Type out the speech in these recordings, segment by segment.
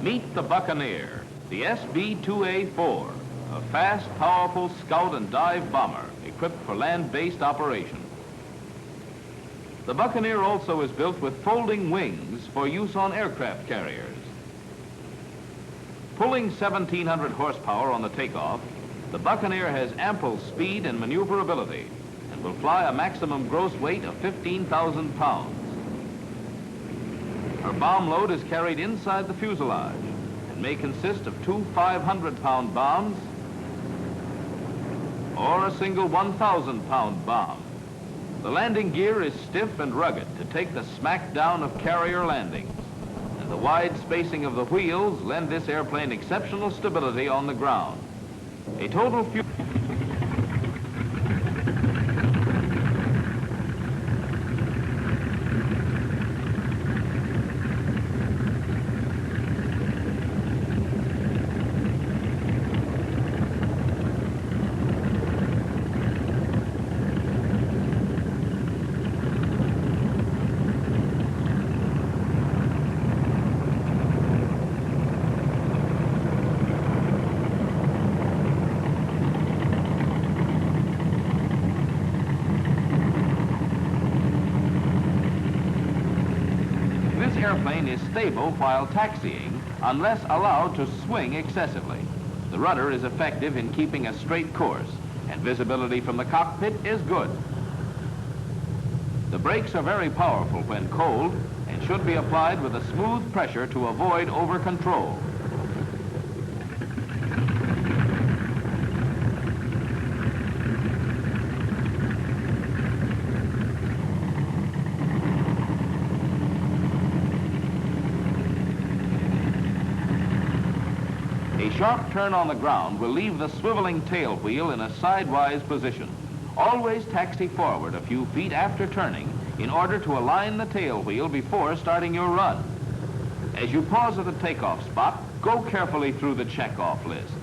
Meet the Buccaneer, the SB2A-4, a fast, powerful scout and dive bomber equipped for land-based operation. The Buccaneer also is built with folding wings for use on aircraft carriers. Pulling 1,700 horsepower on the takeoff, the Buccaneer has ample speed and maneuverability and will fly a maximum gross weight of 15,000 pounds. Her bomb load is carried inside the fuselage and may consist of two 500-pound bombs or a single 1,000-pound bomb. The landing gear is stiff and rugged to take the smack down of carrier landings, and the wide spacing of the wheels lend this airplane exceptional stability on the ground. A total fuel... This airplane is stable while taxiing unless allowed to swing excessively. The rudder is effective in keeping a straight course, and visibility from the cockpit is good. The brakes are very powerful when cold and should be applied with a smooth pressure to avoid over-control. A sharp turn on the ground will leave the swiveling tail wheel in a sidewise position. Always taxi forward a few feet after turning in order to align the tail wheel before starting your run. As you pause at the takeoff spot, go carefully through the checkoff list.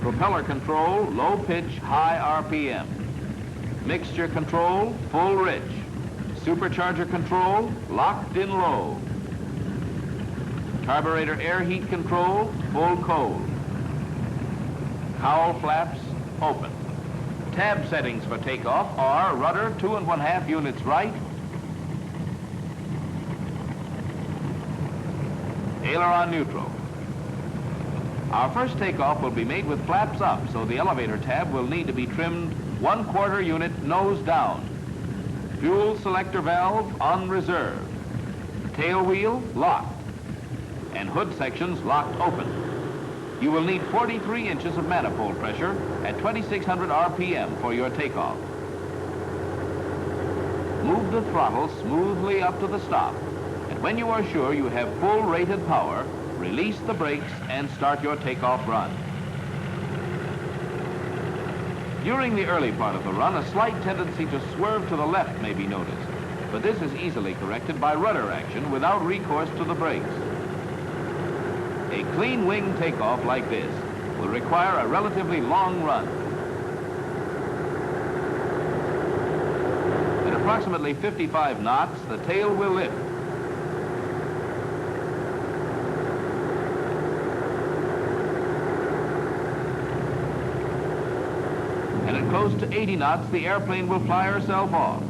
Propeller control, low pitch, high RPM. Mixture control, full rich. Supercharger control, locked in low. Carburetor air heat control, full cold. Cowl flaps, open. Tab settings for takeoff are rudder 2 1/2 units right, aileron neutral. Our first takeoff will be made with flaps up, so the elevator tab will need to be trimmed 1/4 unit nose down. Fuel selector valve on reserve. Tail wheel locked, and hood sections locked open. You will need 43 inches of manifold pressure at 2,600 RPM for your takeoff. Move the throttle smoothly up to the stop, and when you are sure you have full rated power, release the brakes and start your takeoff run. During the early part of the run, a slight tendency to swerve to the left may be noticed, but this is easily corrected by rudder action without recourse to the brakes. A clean wing takeoff like this will require a relatively long run. At approximately 55 knots, the tail will lift. And at close to 80 knots, the airplane will fly herself off.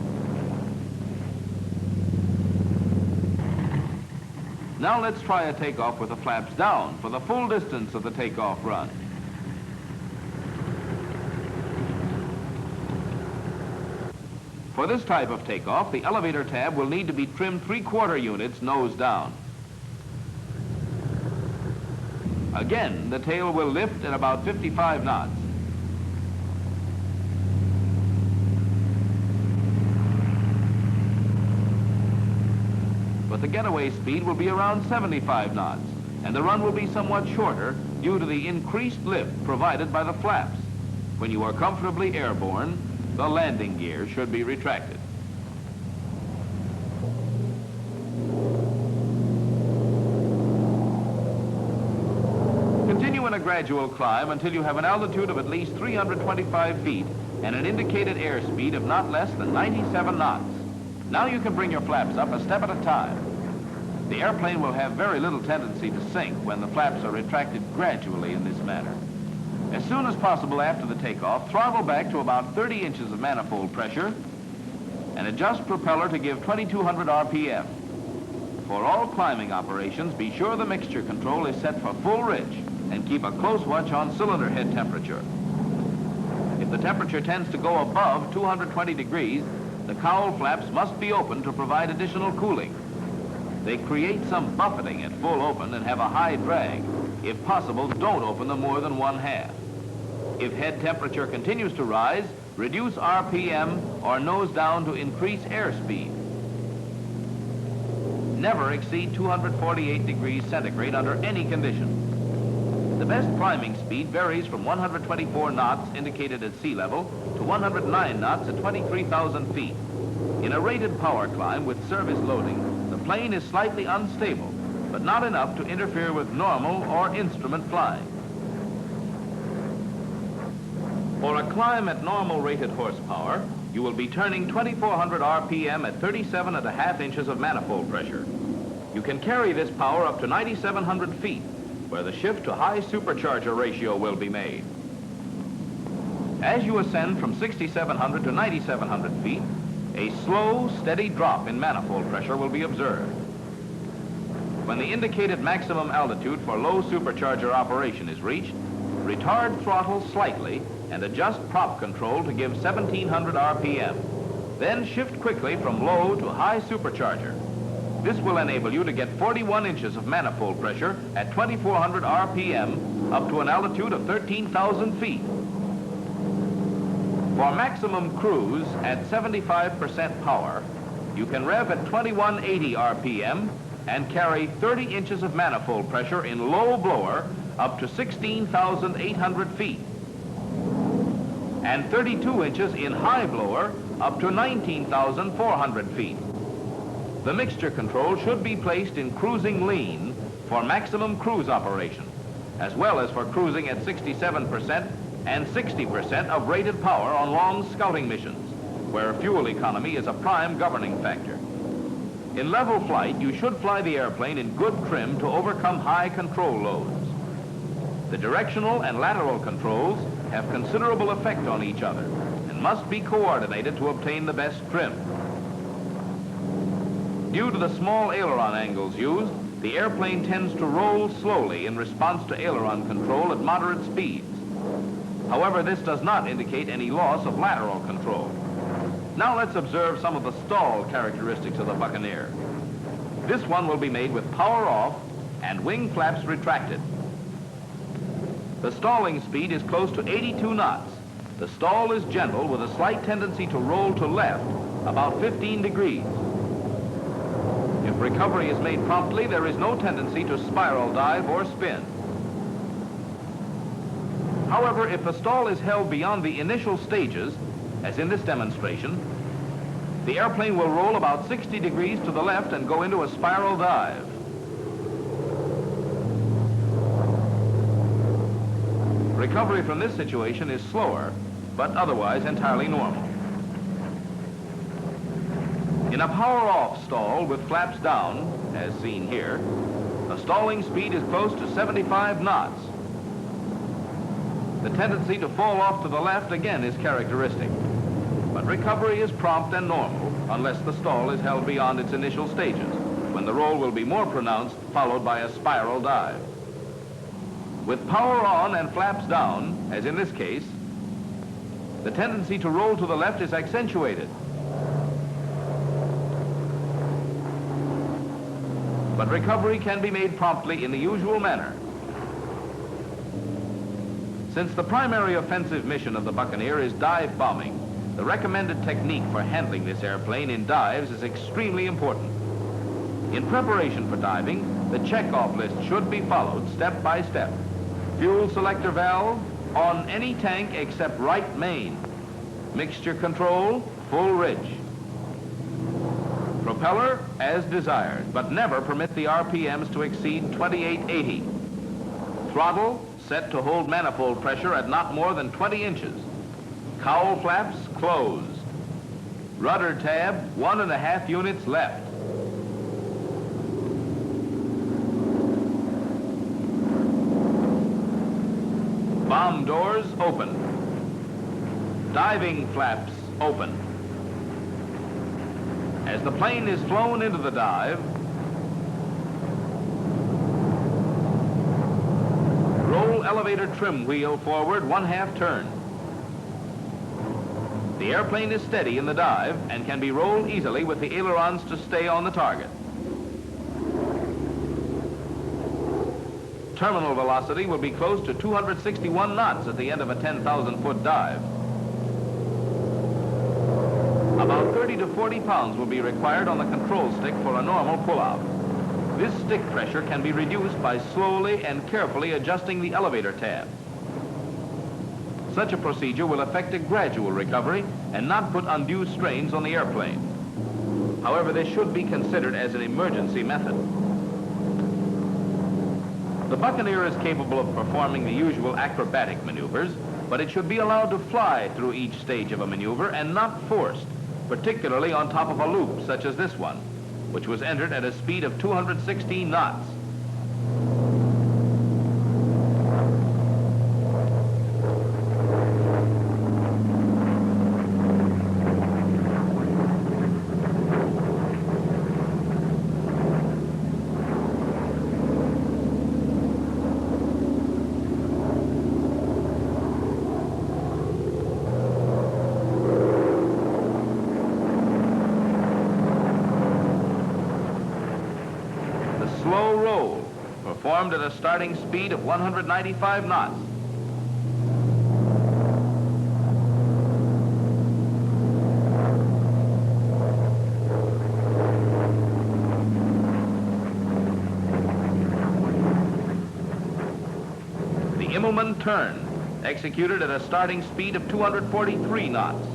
Now let's try a takeoff with the flaps down for the full distance of the takeoff run. For this type of takeoff, the elevator tab will need to be trimmed 3/4 units nose down. Again, the tail will lift at about 55 knots. But the getaway speed will be around 75 knots, and the run will be somewhat shorter due to the increased lift provided by the flaps. When you are comfortably airborne, the landing gear should be retracted. Continue in a gradual climb until you have an altitude of at least 325 feet and an indicated airspeed of not less than 97 knots. Now you can bring your flaps up a step at a time. The airplane will have very little tendency to sink when the flaps are retracted gradually in this manner. As soon as possible after the takeoff, throttle back to about 30 inches of manifold pressure and adjust propeller to give 2200 RPM. For all climbing operations, be sure the mixture control is set for full ridge and keep a close watch on cylinder head temperature. If the temperature tends to go above 220 degrees, the cowl flaps must be opened to provide additional cooling. They create some buffeting at full open and have a high drag. If possible, don't open them more than one half. If head temperature continues to rise, reduce RPM or nose down to increase airspeed. Never exceed 248 degrees centigrade under any condition. The best climbing speed varies from 124 knots indicated at sea level to 109 knots at 23,000 feet. In a rated power climb with service loading, the plane is slightly unstable, but not enough to interfere with normal or instrument flying. For a climb at normal rated horsepower, you will be turning 2400 RPM at 37.5 inches of manifold pressure. You can carry this power up to 9,700 feet, where the shift to high supercharger ratio will be made. As you ascend from 6,700 to 9,700 feet, a slow, steady drop in manifold pressure will be observed. When the indicated maximum altitude for low supercharger operation is reached, retard throttle slightly and adjust prop control to give 1,700 RPM. Then shift quickly from low to high supercharger. This will enable you to get 41 inches of manifold pressure at 2,400 RPM up to an altitude of 13,000 feet. For maximum cruise at 75% power, you can rev at 2180 RPM and carry 30 inches of manifold pressure in low blower up to 16,800 feet and 32 inches in high blower up to 19,400 feet. The mixture control should be placed in cruising lean for maximum cruise operation, as well as for cruising at 67% and 60% of rated power on long scouting missions, where fuel economy is a prime governing factor. In level flight, you should fly the airplane in good trim to overcome high control loads. The directional and lateral controls have considerable effect on each other and must be coordinated to obtain the best trim. Due to the small aileron angles used, the airplane tends to roll slowly in response to aileron control at moderate speeds. However, this does not indicate any loss of lateral control. Now let's observe some of the stall characteristics of the Buccaneer. This one will be made with power off and wing flaps retracted. The stalling speed is close to 82 knots. The stall is gentle with a slight tendency to roll to left, about 15 degrees. If recovery is made promptly, there is no tendency to spiral dive or spin. However, if the stall is held beyond the initial stages, as in this demonstration, the airplane will roll about 60 degrees to the left and go into a spiral dive. Recovery from this situation is slower, but otherwise entirely normal. In a power-off stall with flaps down, as seen here, the stalling speed is close to 75 knots. The tendency to fall off to the left again is characteristic, but recovery is prompt and normal unless the stall is held beyond its initial stages, when the roll will be more pronounced, followed by a spiral dive. With power on and flaps down, as in this case, the tendency to roll to the left is accentuated. But recovery can be made promptly in the usual manner. Since the primary offensive mission of the Buccaneer is dive bombing, the recommended technique for handling this airplane in dives is extremely important. In preparation for diving, the checkoff list should be followed step by step. Fuel selector valve on any tank except right main. Mixture control, full ridge. Propeller as desired, but never permit the RPMs to exceed 2880. Throttle set to hold manifold pressure at not more than 20 inches. Cowl flaps closed. Rudder tab 1.5 units left. Comm doors open. Diving flaps open. As the plane is flown into the dive, roll elevator trim wheel forward 1/2 turn. The airplane is steady in the dive and can be rolled easily with the ailerons to stay on the target. Terminal velocity will be close to 261 knots at the end of a 10,000-foot dive. About 30 to 40 pounds will be required on the control stick for a normal pull-out. This stick pressure can be reduced by slowly and carefully adjusting the elevator tab. Such a procedure will effect a gradual recovery and not put undue strains on the airplane. However, this should be considered as an emergency method. The Buccaneer is capable of performing the usual acrobatic maneuvers, but it should be allowed to fly through each stage of a maneuver and not forced, particularly on top of a loop such as this one, which was entered at a speed of 216 knots. Slow roll, performed at a starting speed of 195 knots. The Immelman turn, executed at a starting speed of 243 knots.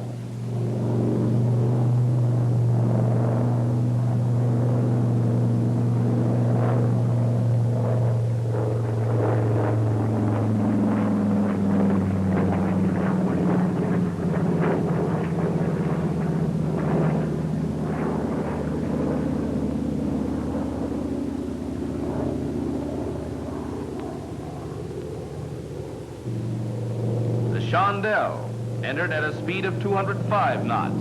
Chandelle, entered at a speed of 205 knots.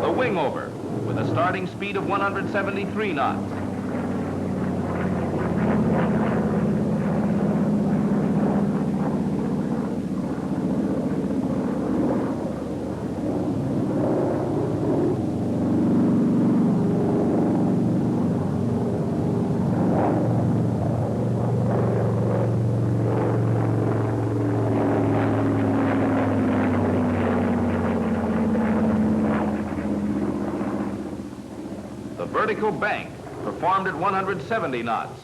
The wing over, with a starting speed of 173 knots. The vertical bank, performed at 170 knots.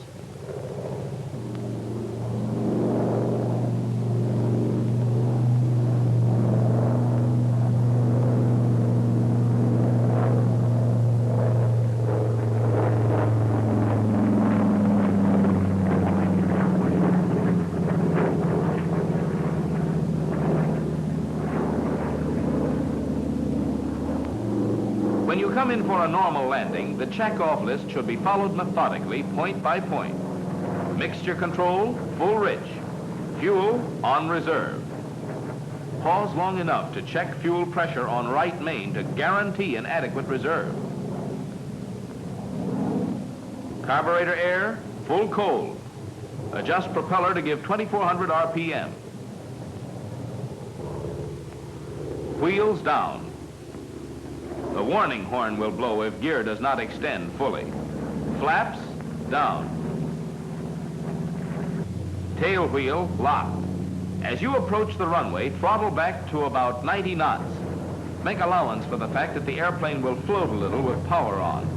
When you come in for a normal landing, the check-off list should be followed methodically, point by point. Mixture control, full rich. Fuel, on reserve. Pause long enough to check fuel pressure on right main to guarantee an adequate reserve. Carburetor air, full cold. Adjust propeller to give 2,400 RPM. Wheels down. The warning horn will blow if gear does not extend fully. Flaps down. Tail wheel locked. As you approach the runway, throttle back to about 90 knots. Make allowance for the fact that the airplane will float a little with power on.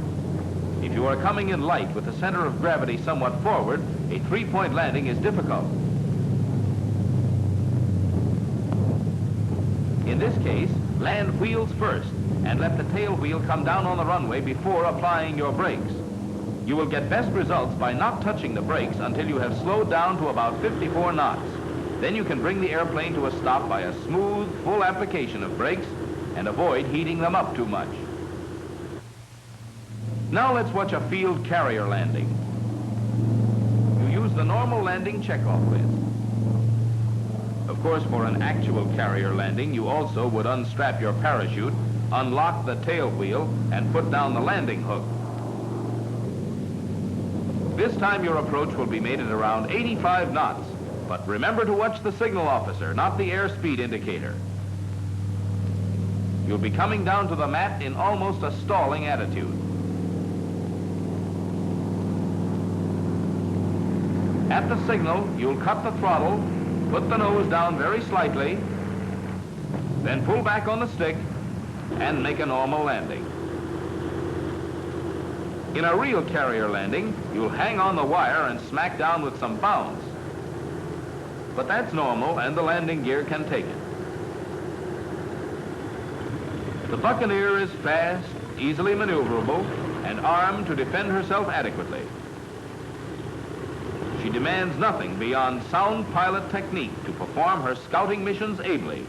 If you are coming in light with the center of gravity somewhat forward, a three-point landing is difficult. In this case, land wheels first and let the tail wheel come down on the runway before applying your brakes. You will get best results by not touching the brakes until you have slowed down to about 54 knots. Then you can bring the airplane to a stop by a smooth, full application of brakes and avoid heating them up too much. Now let's watch a field carrier landing. You use the normal landing checkoff list. Of course, for an actual carrier landing, you also would unstrap your parachute, unlock the tail wheel, and put down the landing hook. This time your approach will be made at around 85 knots, but remember to watch the signal officer, not the airspeed indicator. You'll be coming down to the mat in almost a stalling attitude. At the signal, you'll cut the throttle, put the nose down very slightly, then pull back on the stick and make a normal landing. In a real carrier landing, you'll hang on the wire and smack down with some bounce. But that's normal and the landing gear can take it. The Buccaneer is fast, easily maneuverable, and armed to defend herself adequately. She demands nothing beyond sound pilot technique to perform her scouting missions ably.